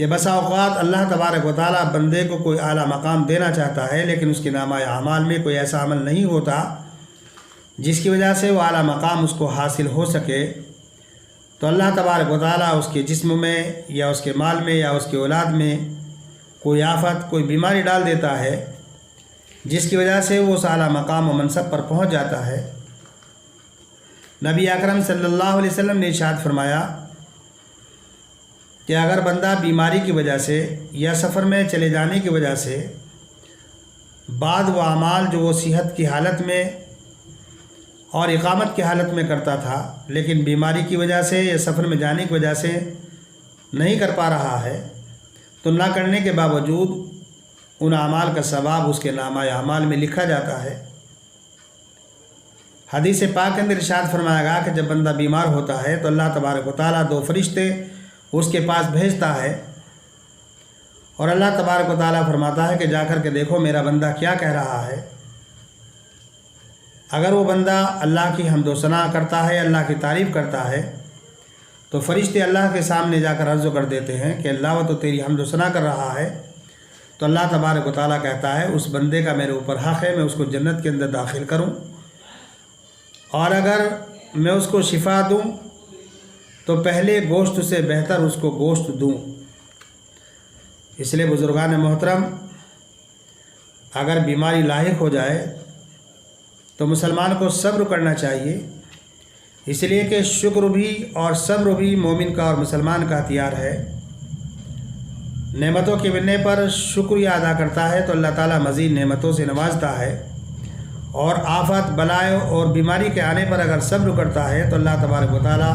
کہ بسا اوقات اللہ تبارک و تعالیٰ بندے کو کوئی اعلیٰ مقام دینا چاہتا ہے، لیکن اس کے نامہ اعمال میں کوئی ایسا عمل نہیں ہوتا جس کی وجہ سے وہ اعلیٰ مقام اس کو حاصل ہو سکے، تو اللہ تبارک و تعالیٰ اس کے جسم میں یا اس کے مال میں یا اس کی اولاد میں کوئی آفت، کوئی بیماری ڈال دیتا ہے، جس کی وجہ سے وہ اس اعلیٰ مقام و منصب پر پہنچ جاتا ہے۔ نبی اکرم صلی اللہ علیہ وسلم نے ارشاد فرمایا کہ اگر بندہ بیماری کی وجہ سے یا سفر میں چلے جانے کی وجہ سے بعد وہ اعمال جو وہ صحت کی حالت میں اور اقامت کی حالت میں کرتا تھا، لیکن بیماری کی وجہ سے یا سفر میں جانے کی وجہ سے نہیں کر پا رہا ہے، تو نہ کرنے کے باوجود ان اعمال کا ثواب اس کے نامہ اعمال میں لکھا جاتا ہے۔ حدیث پاک کے اندر ارشاد فرمایا گیا کہ جب بندہ بیمار ہوتا ہے تو اللہ تبارک و تعالیٰ 2 فرشتے اس کے پاس بھیجتا ہے، اور اللہ تبارک و تعالیٰ فرماتا ہے کہ جا کر کے دیکھو میرا بندہ کیا کہہ رہا ہے۔ اگر وہ بندہ اللہ کی حمد و ثنا کرتا ہے، اللہ کی تعریف کرتا ہے، تو فرشتے اللہ کے سامنے جا کر عرض کر دیتے ہیں کہ اللہ وہ تو تیری حمد و ثنا کر رہا ہے، تو اللہ تبارک و تعالیٰ کہتا ہے اس بندے کا میرے اوپر حق ہے، میں اس کو جنت کے اندر داخل کروں، اور اگر میں اس کو شفا دوں تو پہلے گوشت سے بہتر اس کو گوشت دوں۔ اس لیے بزرگان محترم، اگر بیماری لاحق ہو جائے تو مسلمان کو صبر کرنا چاہیے، اس لیے کہ شکر بھی اور صبر بھی مومن کا اور مسلمان کا ہتھیار ہے۔ نعمتوں کے ملنے پر شکریہ ادا کرتا ہے تو اللہ تعالیٰ مزید نعمتوں سے نوازتا ہے، اور آفت، بلائے اور بیماری کے آنے پر اگر صبر کرتا ہے تو اللہ تبارک و تعالیٰ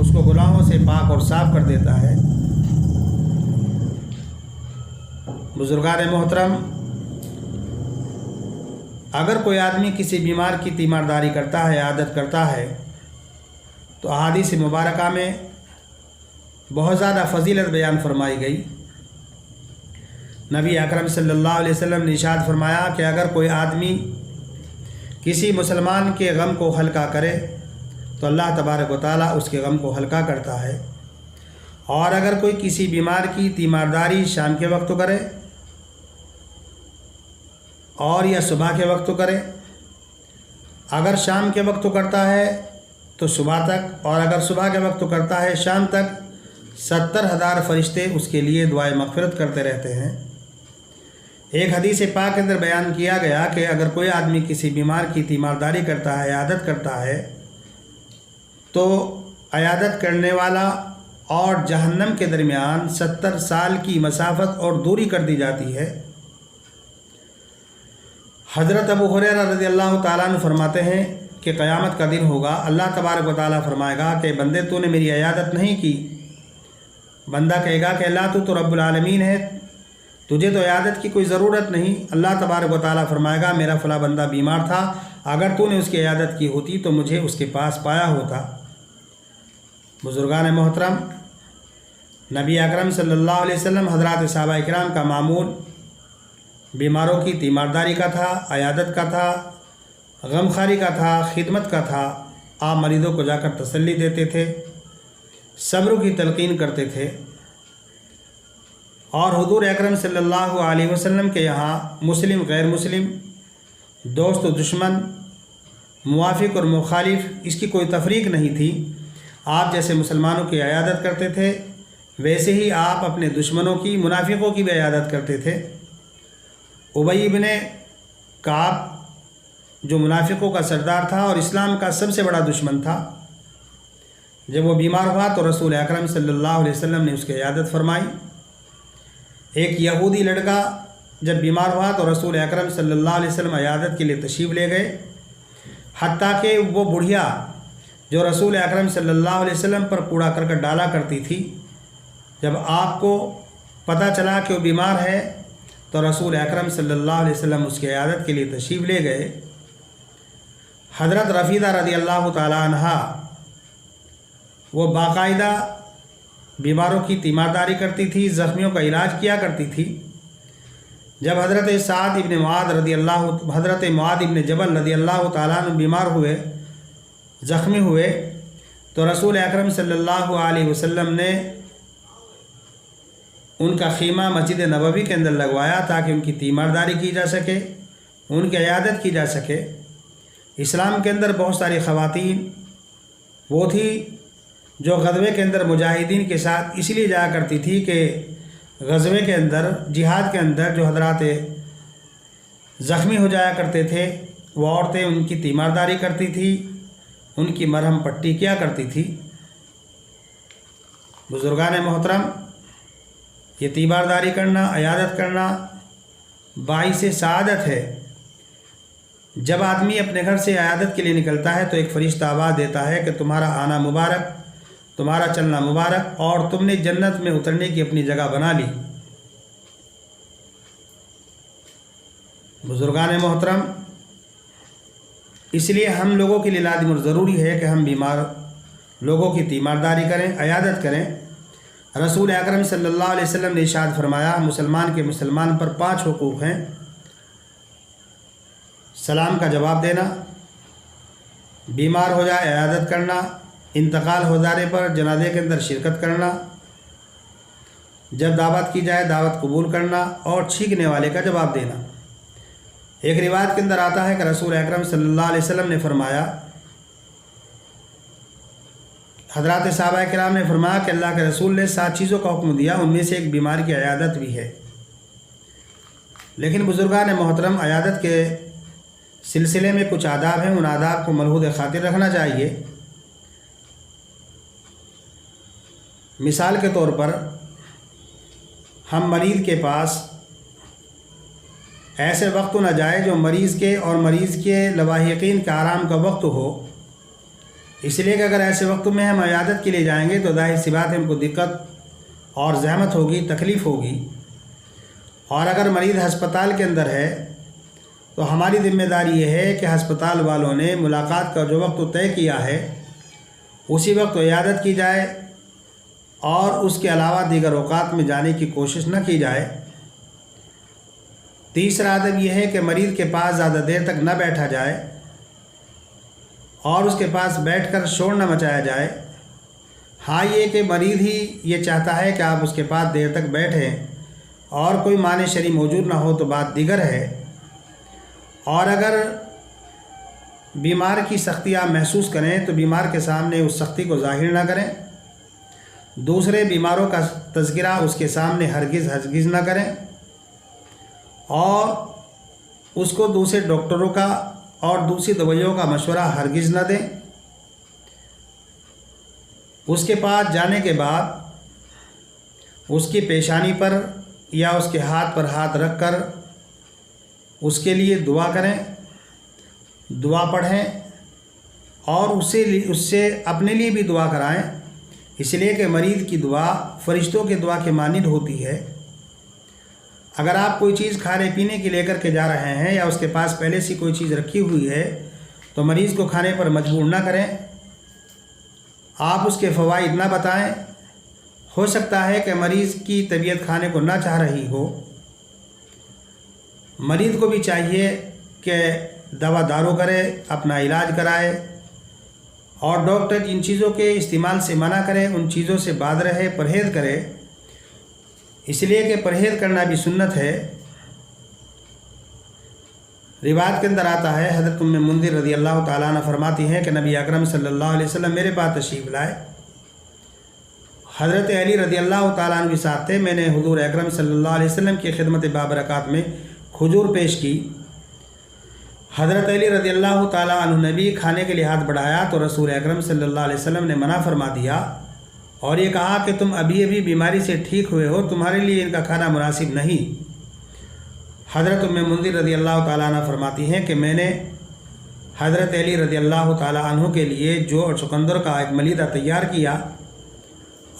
اس کو گناہوں سے پاک اور صاف کر دیتا ہے۔ بزرگان محترم، اگر کوئی آدمی کسی بیمار کی تیمارداری کرتا ہے، عادت کرتا ہے، تو احادیث مبارکہ میں بہت زیادہ فضیلت بیان فرمائی گئی۔ نبی اکرم صلی اللہ علیہ وسلم نے ارشاد فرمایا کہ اگر کوئی آدمی کسی مسلمان کے غم کو ہلکا کرے تو اللہ تبارک و تعالیٰ اس کے غم کو ہلکا کرتا ہے، اور اگر کوئی کسی بیمار کی تیمارداری شام کے وقت کرے اور یا صبح کے وقت کرے، اگر شام کے وقت کرتا ہے تو صبح تک، اور اگر صبح کے وقت کرتا ہے شام تک، 70,000 فرشتے اس کے لیے دعائے مغفرت کرتے رہتے ہیں۔ ایک حدیث پاک کے اندر بیان کیا گیا کہ اگر کوئی آدمی کسی بیمار کی تیمارداری کرتا ہے، عیادت کرتا ہے، تو عیادت کرنے والا اور جہنم کے درمیان 70 سال کی مسافت اور دوری کر دی جاتی ہے۔ حضرت ابو ہریرہ رضی اللہ تعالیٰ عنہ فرماتے ہیں کہ قیامت کا دن ہوگا، اللہ تبارک و تعالیٰ فرمائے گا کہ بندے تو نے میری عیادت نہیں کی۔ بندہ کہے گا کہ اللہ تو رب العالمین ہے، تجھے تو عیادت کی کوئی ضرورت نہیں۔ اللہ تبارک و تعالیٰ فرمائے گا میرا فلاں بندہ بیمار تھا، اگر تو نے اس کی عیادت کی ہوتی تو مجھے اس کے پاس پایا ہوتا۔ بزرگان محترم، نبی اکرم صلی اللہ علیہ وسلم حضرات صحابہ اکرام کا معمول بیماروں کی تیمارداری کا تھا، عیادت کا تھا، غمخواری کا تھا، خدمت کا تھا۔ آپ مریضوں کو جا کر تسلی دیتے تھے، صبر کی تلقین کرتے تھے، اور حضور اکرم صلی اللہ علیہ وسلم کے یہاں مسلم غیر مسلم، دوست و دشمن، موافق اور مخالف، اس کی کوئی تفریق نہیں تھی۔ آپ جیسے مسلمانوں کی عیادت کرتے تھے، ویسے ہی آپ اپنے دشمنوں کی، منافقوں کی بھی عیادت کرتے تھے۔ ابی بن کعب جو منافقوں کا سردار تھا اور اسلام کا سب سے بڑا دشمن تھا، جب وہ بیمار ہوا تو رسول اکرم صلی اللہ علیہ وسلم نے اس کی عیادت فرمائی۔ ایک یہودی لڑکا جب بیمار ہوا تو رسول اکرم صلی اللہ علیہ وسلم عیادت کے لیے تشریف لے گئے، حتیٰ کہ وہ بڑھیا جو رسول اکرم صلی اللہ علیہ وسلم پر کوڑا کرکٹ ڈالا کرتی تھی، جب آپ کو پتہ چلا کہ وہ بیمار ہے تو رسول اکرم صلی اللہ علیہ وسلم اس کی عیادت کے لیے تشریف لے گئے۔ حضرت رفیدہ رضی اللہ تعالیٰ عنہا وہ باقاعدہ بیماروں کی تیمارداری کرتی تھی، زخمیوں کا علاج کیا کرتی تھی۔ جب حضرت سعد ابن معاذ حضرت معاذ ابن جبل رضی اللہ تعالیٰ عنہ بیمار ہوئے، زخمی ہوئے، تو رسول اکرم صلی اللہ علیہ وسلم نے ان کا خیمہ مسجد نبوی کے اندر لگوایا تاکہ ان کی تیمارداری کی جا سکے، ان کی عیادت کی جا سکے۔ اسلام کے اندر بہت ساری خواتین وہ تھی جو غزوے کے اندر مجاہدین کے ساتھ اس لیے جایا کرتی تھی کہ غزوے کے اندر، جہاد کے اندر جو حضرات زخمی ہو جایا کرتے تھے، وہ عورتیں ان کی تیمارداری کرتی تھی، ان کی مرہم پٹی کیا کرتی تھی۔ بزرگان محترم، یہ تیمارداری کرنا، عیادت کرنا باعث سعادت ہے۔ جب آدمی اپنے گھر سے عیادت کے لیے نکلتا ہے تو ایک فرشتہ آواز دیتا ہے کہ تمہارا آنا مبارک، تمہارا چلنا مبارک، اور تم نے جنت میں اترنے کی اپنی جگہ بنا لی۔ بزرگان محترم، اس لیے ہم لوگوں کے لیے لازم اور ضروری ہے کہ ہم بیمار لوگوں کی تیمارداری کریں، عیادت کریں۔ رسول اکرم صلی اللہ علیہ وسلم نے ارشاد فرمایا، مسلمان کے مسلمان پر 5 حقوق ہیں: سلام کا جواب دینا، بیمار ہو جائے عیادت کرنا، انتقال ہو جانے پر جنازے کے اندر شرکت کرنا، جب دعوت کی جائے دعوت قبول کرنا، اور چھینکنے والے کا جواب دینا۔ ایک روایت کے اندر آتا ہے کہ رسول اکرم صلی اللہ علیہ وسلم نے فرمایا، حضرات صحابہ کرام نے فرمایا کہ اللہ کے رسول نے 7 چیزوں کا حکم دیا، ان میں سے ایک بیمار کی عیادت بھی ہے۔ لیکن بزرگان محترم، عیادت کے سلسلے میں کچھ آداب ہیں، ان آداب کو ملحوظ خاطر رکھنا چاہیے۔ مثال کے طور پر، ہم مریض کے پاس ایسے وقت نہ جائے جو مریض کے اور مریض کے لواحقین کا آرام کا وقت ہو، اس لیے کہ اگر ایسے وقت میں ہم عیادت کے لیے جائیں گے تو ظاہر سی بات ہے ہم کو دقت اور زحمت ہوگی، تکلیف ہوگی۔ اور اگر مریض ہسپتال کے اندر ہے تو ہماری ذمہ داری یہ ہے کہ ہسپتال والوں نے ملاقات کا جو وقت طے کیا ہے اسی وقت عیادت کی جائے، اور اس کے علاوہ دیگر اوقات میں جانے کی کوشش نہ کی جائے۔ تیسرا ادب یہ ہے کہ مریض کے پاس زیادہ دیر تک نہ بیٹھا جائے اور اس کے پاس بیٹھ کر شور نہ مچایا جائے۔ ہاں، یہ کہ مریض ہی یہ چاہتا ہے کہ آپ اس کے پاس دیر تک بیٹھیں اور کوئی مانع شرعی موجود نہ ہو تو بات دیگر ہے۔ اور اگر بیمار کی سختی آپ محسوس کریں تو بیمار کے سامنے اس سختی کو ظاہر نہ کریں۔ دوسرے بیماروں کا تذکرہ اس کے سامنے ہرگز نہ کریں، اور اس کو دوسرے ڈاکٹروں کا اور دوسری دوائیوں کا مشورہ ہرگز نہ دیں۔ اس کے پاس جانے کے بعد اس کی پیشانی پر یا اس کے ہاتھ پر ہاتھ رکھ کر اس کے لیے دعا کریں، دعا پڑھیں، اور اس سے اپنے لیے بھی دعا کرائیں، اس لیے کہ مریض کی دعا فرشتوں کی دعا کے مانند ہوتی ہے۔ اگر آپ کوئی چیز کھانے پینے کی لے کر کے جا رہے ہیں یا اس کے پاس پہلے سے کوئی چیز رکھی ہوئی ہے تو مریض کو کھانے پر مجبور نہ کریں، آپ اس کے فوائد نہ بتائیں۔ ہو سکتا ہے کہ مریض کی طبیعت کھانے کو نہ چاہ رہی ہو۔ مریض کو بھی چاہیے کہ دوا دارو کرے، اپنا علاج کرائے، اور ڈاکٹر جن چیزوں کے استعمال سے منع کرے ان چیزوں سے باز رہے، پرہیز کرے، اس لیے کہ پرہیز کرنا بھی سنت ہے۔ روایت کے اندر آتا ہے، حضرت ام منذر رضی اللہ تعالیٰ عنہ فرماتی ہیں کہ نبی اکرم صلی اللہ علیہ وسلم میرے پاس تشریف لائے۔ حضرت علی رضی اللہ تعالیٰ عنہ بھی ساتھ تھے۔ میں نے حضور اکرم صلی اللہ علیہ وسلم کی خدمت بابرکات میں کھجور پیش کی۔ حضرت علی رضی اللہ تعالیٰ عنہ نے بھی کھانے کے لیے ہاتھ بڑھایا تو رسول اکرم صلی اللہ علیہ وسلم نے منع فرما دیا اور یہ کہا کہ تم ابھی بیماری سے ٹھیک ہوئے ہو، تمہارے لیے ان کا کھانا مناسب نہیں۔ حضرت ام منذر رضی اللہ تعالیٰ عنہ فرماتی ہیں کہ میں نے حضرت علی رضی اللہ تعالیٰ عنہ کے لیے جو اور چقندر کا ایک ملیدہ تیار کیا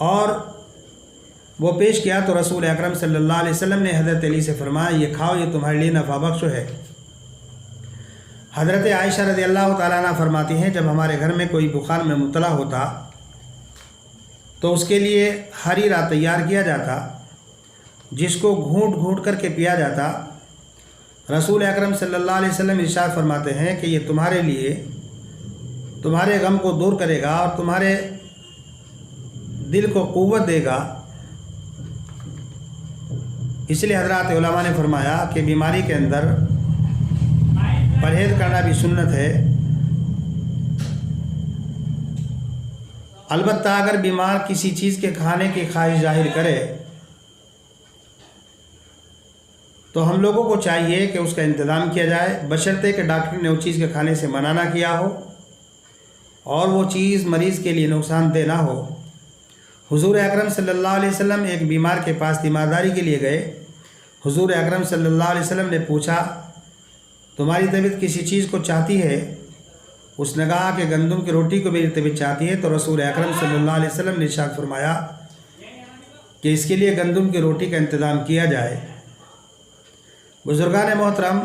اور وہ پیش کیا تو رسول اکرم صلی اللہ علیہ وسلم نے حضرت علی سے فرمایا، یہ کھاؤ، یہ تمہارے لیے نفع بخش ہے۔ حضرت عائشہ رضی اللہ تعالیٰ عنہ فرماتی ہیں جب ہمارے گھر میں کوئی بخار میں مبتلا ہوتا تو اس کے لیے ہریرا تیار کیا جاتا جس کو گھونٹ گھونٹ کر کے پیا جاتا۔ رسول اکرم صلی اللہ علیہ وسلم ارشاد فرماتے ہیں کہ یہ تمہارے لیے تمہارے غم کو دور کرے گا اور تمہارے دل کو قوت دے گا۔ اس لیے حضرات علماء نے فرمایا کہ بیماری کے اندر پرہیز کرنا بھی سنت ہے۔ البتہ اگر بیمار کسی چیز کے کھانے کی خواہش ظاہر کرے تو ہم لوگوں کو چاہیے کہ اس کا انتظام کیا جائے، بشرطے کہ ڈاکٹر نے اس چیز کے کھانے سے منع نہ کیا ہو اور وہ چیز مریض کے لیے نقصان دہ نہ ہو۔ حضور اکرم صلی اللہ علیہ وسلم ایک بیمار کے پاس تیمارداری کے لیے گئے۔ حضور اکرم صلی اللہ علیہ وسلم نے پوچھا تمہاری طبیعت کسی چیز کو چاہتی ہے؟ اس نے کہا کہ گندم کی روٹی کو میری طبیعت چاہتی ہے، تو رسول اکرم صلی اللہ علیہ وسلم نے ارشاد فرمایا کہ اس کے لیے گندم کی روٹی کا انتظام کیا جائے۔ بزرگان محترم،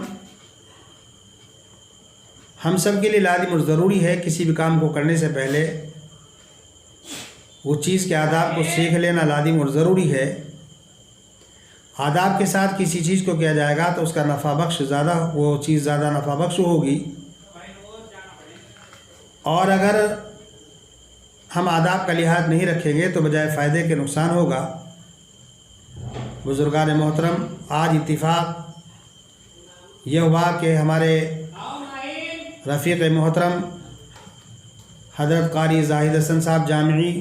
ہم سب کے لیے لازم اور ضروری ہے کسی بھی کام کو کرنے سے پہلے وہ چیز کے آداب کو سیکھ لینا لازم اور ضروری ہے۔ آداب کے ساتھ کسی چیز کو کیا جائے گا تو اس کا نفع بخش زیادہ، وہ چیز زیادہ نفع بخش ہوگی، اور اگر ہم آداب کا لحاظ نہیں رکھیں گے تو بجائے فائدے کے نقصان ہوگا۔ بزرگان محترم، آج اتفاق یہ ہوا کہ ہمارے رفیق محترم حضرت قاری زاہد حسن صاحب جامعی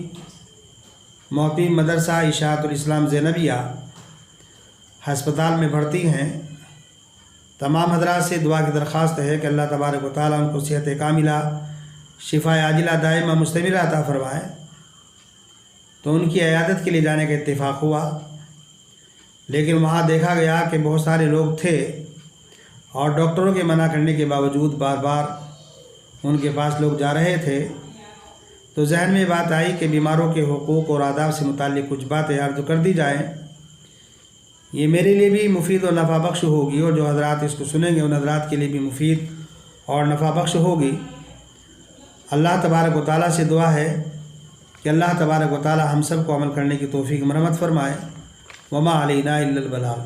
محقق مدرسہ اشاعت الاسلام زینبیہ ہسپتال میں بھرتی ہیں۔ تمام حضرات سے دعا کی درخواست ہے کہ اللہ تبارک و تعالیٰ ان کو صحت کاملہ، شفا عاجلہ دائمہ مستمرہ عطا فرمائے۔ تو ان کی عیادت کے لیے جانے کا اتفاق ہوا، لیکن وہاں دیکھا گیا کہ بہت سارے لوگ تھے اور ڈاکٹروں کے منع کرنے کے باوجود بار بار ان کے پاس لوگ جا رہے تھے۔ تو ذہن میں بات آئی کہ بیماروں کے حقوق اور آداب سے متعلق کچھ باتیں عرض کر دی جائیں، یہ میرے لیے بھی مفید اور نفع بخش ہوگی، اور جو حضرات اس کو سنیں گے ان حضرات کے لیے بھی مفید اور نفع بخش ہوگی۔ اللہ تبارک و تعالیٰ سے دعا ہے کہ اللہ تبارک و تعالیٰ ہم سب کو عمل کرنے کی توفیق مرحمت فرمائے۔ وما علینا الا البلاغ۔